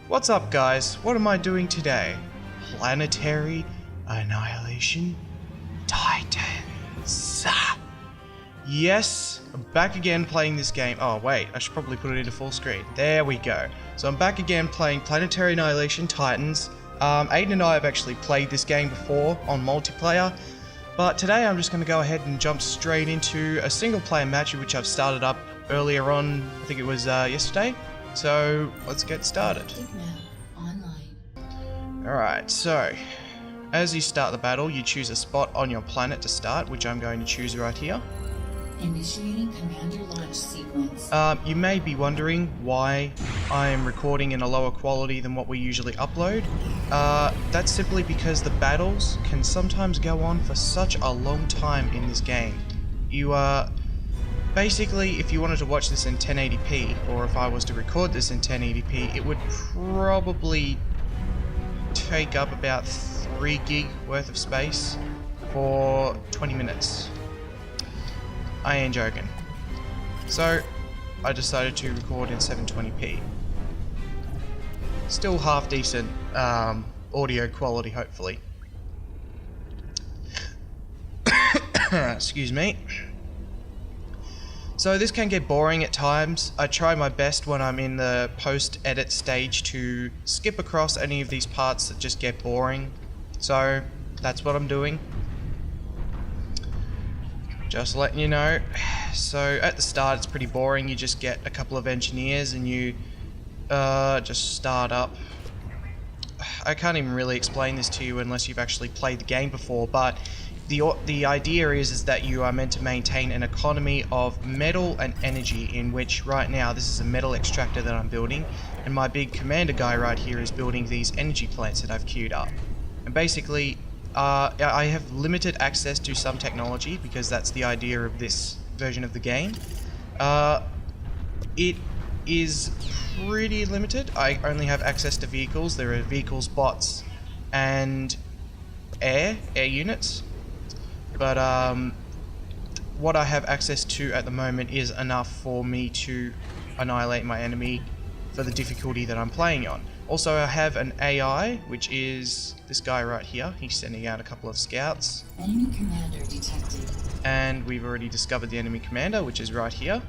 What's up, guys? What am I doing today? Planetary Annihilation Titans. Yes, I'm back again playing this game. Oh wait, I should probably put it into full screen. There we go. So I'm back again playing Planetary Annihilation Titans. Aiden and I have actually played this game before on multiplayer, but today I'm just going to go ahead and jump straight into a single player match which I've started up earlier on, I think it was yesterday. So let's get started. Alright, so as you start the battle, you choose a spot on your planet to start, which I'm going to choose right here. Initiating commander launch sequence. You may be wondering why I am recording in a lower quality than what we usually upload. That's simply because the battles can sometimes go on for such a long time in this game. You basically, if you wanted to watch this in 1080p, or if I was to record this in 1080p, it would probably take up about 3 gig worth of space for 20 minutes. I ain't joking. So I decided to record in 720p. Still half decent audio quality, hopefully. Excuse me. So this can get boring at times. I try my best when I'm in the post-edit stage to skip across any of these parts that just get boring. So that's what I'm doing. Just letting you know. So at the start it's pretty boring. You just get a couple of engineers and you just start up. I can't even really explain this to you unless you've actually played the game before, but the idea is that you are meant to maintain an economy of metal and energy, in which right now this is a metal extractor that I'm building, and my big commander guy right here is building these energy plants that I've queued up. And basically I have limited access to some technology because that's the idea of this version of the game. It is pretty limited. I only have access to vehicles. There are vehicles, bots, and air units. But what I have access to at the moment is enough for me to annihilate my enemy for the difficulty that I'm playing on. Also, I have an AI, which is this guy right here. He's sending out a couple of scouts. Enemy commander detected. And we've already discovered the enemy commander, which is right here.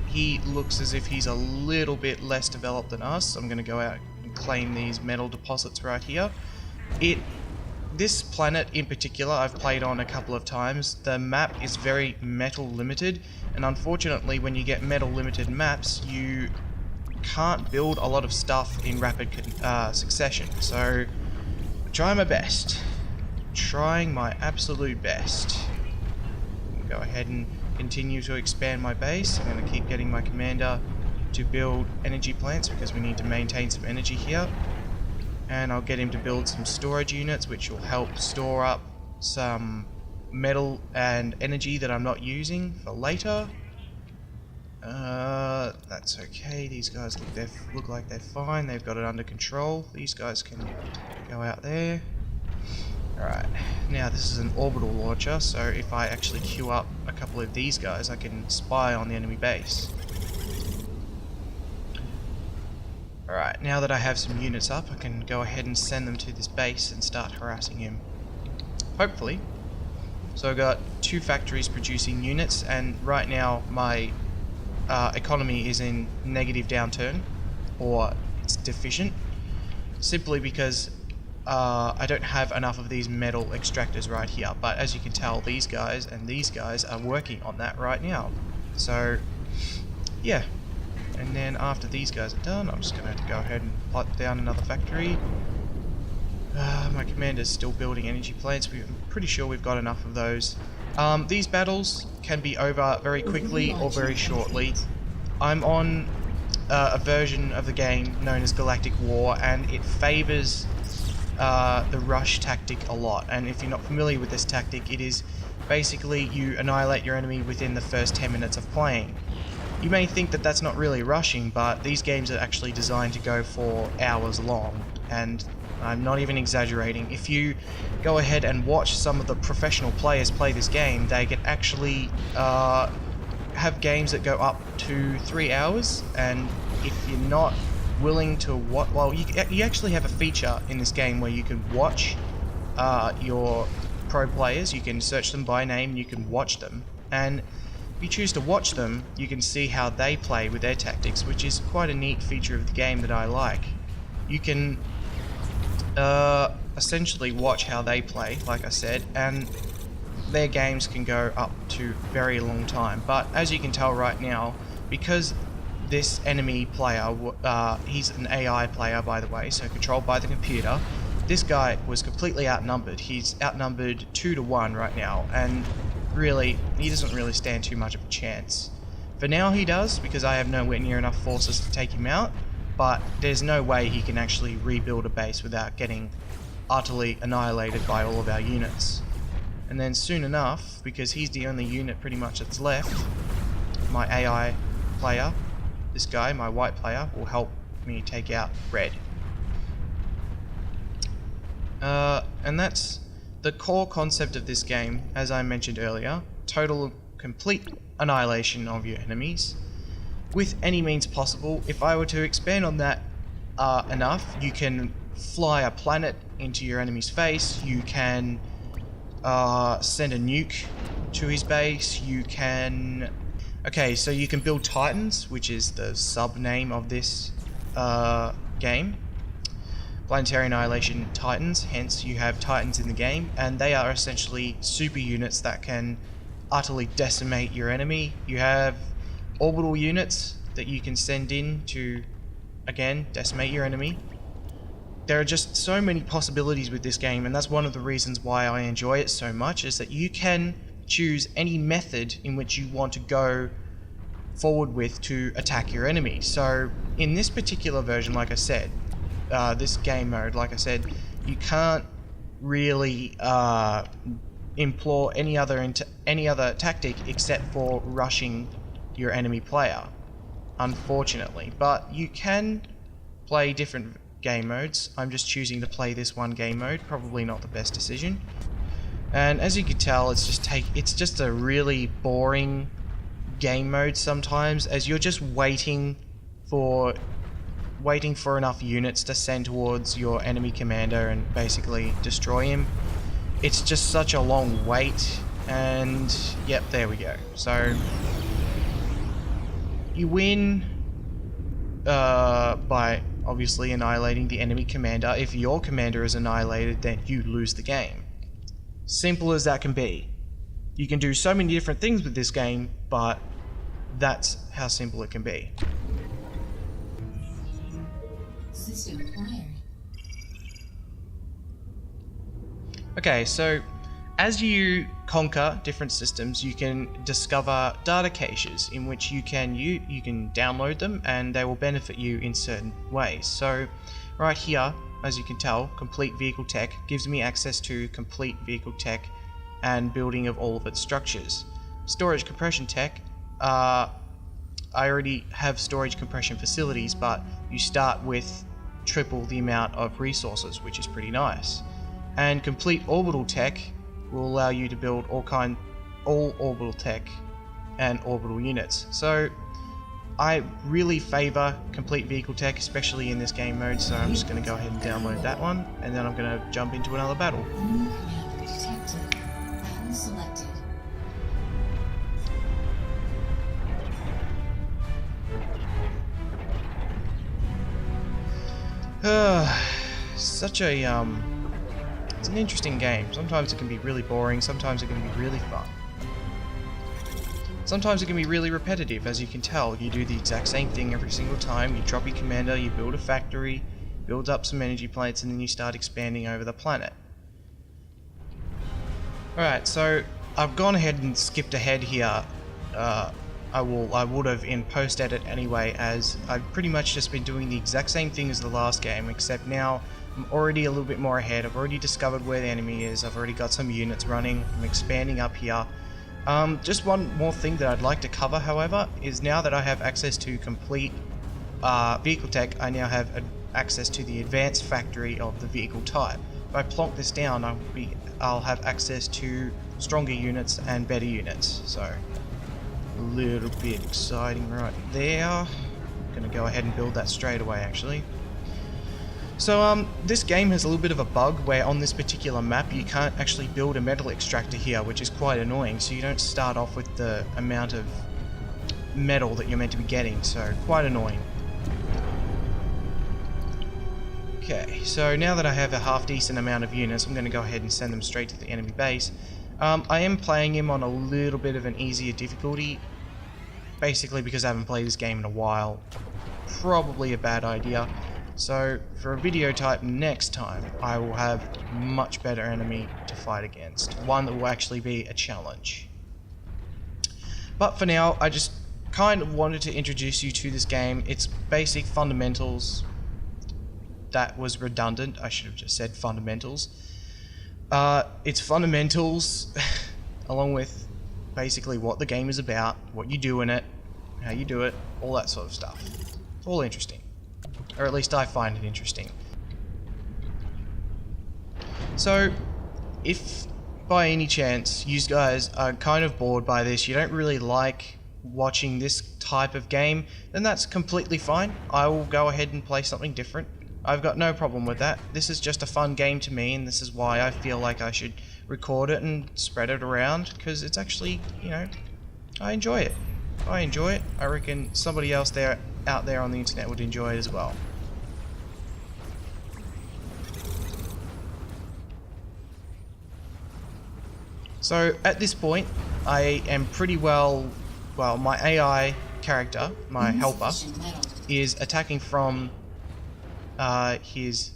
He looks as if he's a little bit less developed than us. I'm going to go out and claim these metal deposits right here. This planet in particular I've played on a couple of times. The map is very metal limited, and unfortunately when you get metal limited maps you can't build a lot of stuff in rapid succession. So I'm trying my best. Trying my absolute best. Go ahead and continue to expand my base. I'm going to keep getting my commander to build energy plants because we need to maintain some energy here. And I'll get him to build some storage units which will help store up some metal and energy that I'm not using for later. That's okay. These guys look like they're fine. They've got it under control. These guys can go out there. Alright, now this is an orbital launcher, so if I actually queue up a couple of these guys I can spy on the enemy base. Alright, now that I have some units up, I can go ahead and send them to this base and start harassing him. Hopefully. So I've got 2 factories producing units, and right now my economy is in negative downturn, or it's deficient, simply because I don't have enough of these metal extractors right here. But as you can tell, these guys and these guys are working on that right now. So, yeah. And then after these guys are done, I'm just going to have to go ahead and plot down another factory. My commander's still building energy plants. I'm pretty sure we've got enough of those. These battles can be over very quickly or very shortly. I'm on a version of the game known as Galactic War, and it favours the rush tactic a lot. And if you're not familiar with this tactic, it is basically you annihilate your enemy within the first 10 minutes of playing. You may think that that's not really rushing, but these games are actually designed to go for hours long, and I'm not even exaggerating. If you go ahead and watch some of the professional players play this game, they can actually have games that go up to 3 hours, and if you're not willing to watch, well, you actually have a feature in this game where you can watch your pro players. You can search them by name, you can watch them, and if you choose to watch them, you can see how they play with their tactics, which is quite a neat feature of the game that I like. You can essentially watch how they play, like I said, and their games can go up to very long time. But as you can tell right now, because this enemy player, he's an AI player by the way, so controlled by the computer, this guy was completely outnumbered. He's outnumbered 2 to 1 right now, and really, he doesn't really stand too much of a chance. For now he does, because I have nowhere near enough forces to take him out, but there's no way he can actually rebuild a base without getting utterly annihilated by all of our units. And then soon enough, because he's the only unit pretty much that's left, my AI player, this guy, my white player, will help me take out red. And that's the core concept of this game, as I mentioned earlier. Total, complete annihilation of your enemies with any means possible. If I were to expand on that enough, you can fly a planet into your enemy's face, you can send a nuke to his base, you can... Okay, so you can build Titans, which is the sub-name of this game. Planetary Annihilation Titans, hence you have Titans in the game, and they are essentially super units that can utterly decimate your enemy. You have orbital units that you can send in to, again, decimate your enemy. There are just so many possibilities with this game, and that's one of the reasons why I enjoy it so much, is that you can choose any method in which you want to go forward with to attack your enemy. So in this particular version, like I said, this game mode, like I said, you can't really employ any other tactic except for rushing your enemy player, unfortunately. But you can play different game modes. I'm just choosing to play this one game mode, probably not the best decision. And as you can tell, it's just a really boring game mode sometimes, as you're just waiting for enough units to send towards your enemy commander and basically destroy him. It's just such a long wait, and yep, there we go. So you win by obviously annihilating the enemy commander. If your commander is annihilated, then you lose the game. Simple as that can be. You can do so many different things with this game, but that's how simple it can be. System acquired. Okay, so as you conquer different systems, you can discover data caches in which you can download them, and they will benefit you in certain ways. So right here, as you can tell, complete vehicle tech gives me access to complete vehicle tech and building of all of its structures. Storage compression tech, I already have storage compression facilities, but you start with triple the amount of resources, which is pretty nice. And complete orbital tech will allow you to build all orbital tech and orbital units. So I really favor complete vehicle tech, especially in this game mode, so I'm just going to go ahead and download that one, and then I'm going to jump into another battle. Enemy commander detected. Battle selected. Such a it's an interesting game. Sometimes it can be really boring, sometimes it can be really fun. Sometimes it can be really repetitive, as you can tell. You do the exact same thing every single time. You drop your commander, you build a factory, build up some energy plates, and then you start expanding over the planet. Alright, so I've gone ahead and skipped ahead here. I would have in post-edit anyway, as I've pretty much just been doing the exact same thing as the last game, except now I'm already a little bit more ahead. I've already discovered where the enemy is, I've already got some units running, I'm expanding up here. Just one more thing that I'd like to cover, however, is now that I have access to complete vehicle tech, I now have access to the advanced factory of the vehicle type. If I plonk this down, I'll have access to stronger units and better units, so a little bit exciting right there. Gonna go ahead and build that straight away, actually. So, this game has a little bit of a bug where on this particular map you can't actually build a metal extractor here, which is quite annoying, so you don't start off with the amount of metal that you're meant to be getting, so quite annoying. Okay, so now that I have a half-decent amount of units, I'm going to go ahead and send them straight to the enemy base. I am playing him on a little bit of an easier difficulty, basically because I haven't played this game in a while. Probably a bad idea. So, for a video type next time, I will have a much better enemy to fight against. One that will actually be a challenge. But for now, I just kind of wanted to introduce you to this game. Its basic fundamentals. That was redundant. I should have just said fundamentals. Its fundamentals, along with basically what the game is about, what you do in it, how you do it, all that sort of stuff. It's all interesting. Or at least I find it interesting. So, if by any chance you guys are kind of bored by this, you don't really like watching this type of game, then that's completely fine. I will go ahead and play something different. I've got no problem with that. This is just a fun game to me, and this is why I feel like I should record it and spread it around, because it's actually, you know, I enjoy it. I enjoy it. I reckon somebody else out there on the internet would enjoy it as well. So at this point, I am pretty well, my AI character, my helper, is attacking from his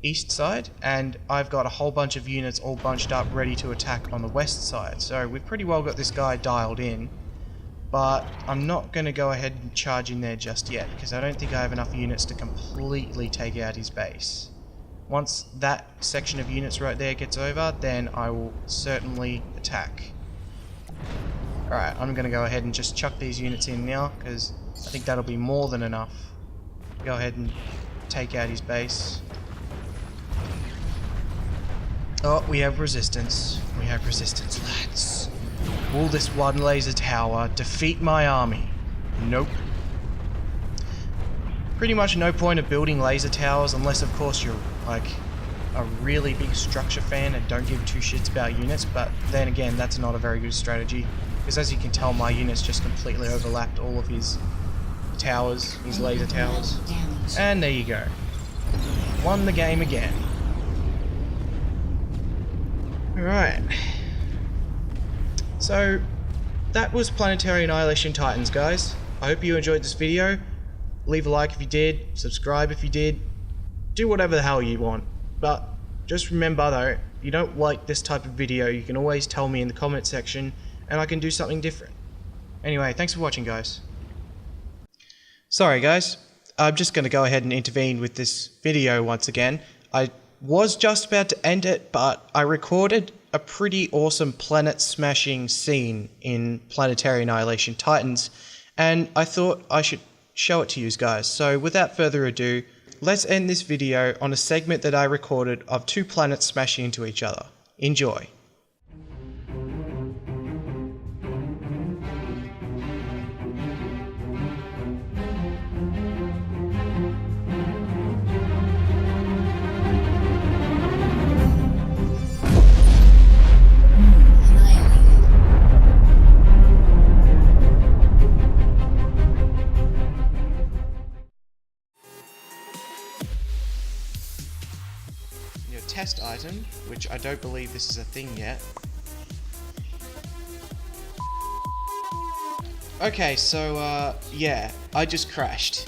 east side, and I've got a whole bunch of units all bunched up ready to attack on the west side. So we've pretty well got this guy dialed in, but I'm not going to go ahead and charge in there just yet, because I don't think I have enough units to completely take out his base. Once that section of units right there gets over, then I will certainly attack. Alright, I'm going to go ahead and just chuck these units in now, because I think that'll be more than enough. Go ahead and take out his base. Oh, we have resistance. We have resistance, lads. Will this one laser tower defeat my army? Nope. Pretty much no point of building laser towers unless, of course, you're like a really big structure fan and don't give two shits about units, but then again, that's not a very good strategy, because as you can tell, my units just completely overlapped all of his towers, his laser towers. And there you go. Won the game again. Alright. So, that was Planetary Annihilation Titans, guys. I hope you enjoyed this video. Leave a like if you did, subscribe if you did, do whatever the hell you want. But just remember though, if you don't like this type of video, you can always tell me in the comment section and I can do something different. Anyway, thanks for watching, guys. Sorry guys, I'm just going to go ahead and intervene with this video once again. I was just about to end it, but I recorded a pretty awesome planet smashing scene in Planetary Annihilation Titans, and I thought I should show it to you guys. So without further ado, let's end this video on a segment that I recorded of two planets smashing into each other. Enjoy. Test item, which I don't believe this is a thing yet. Okay, so yeah, I just crashed.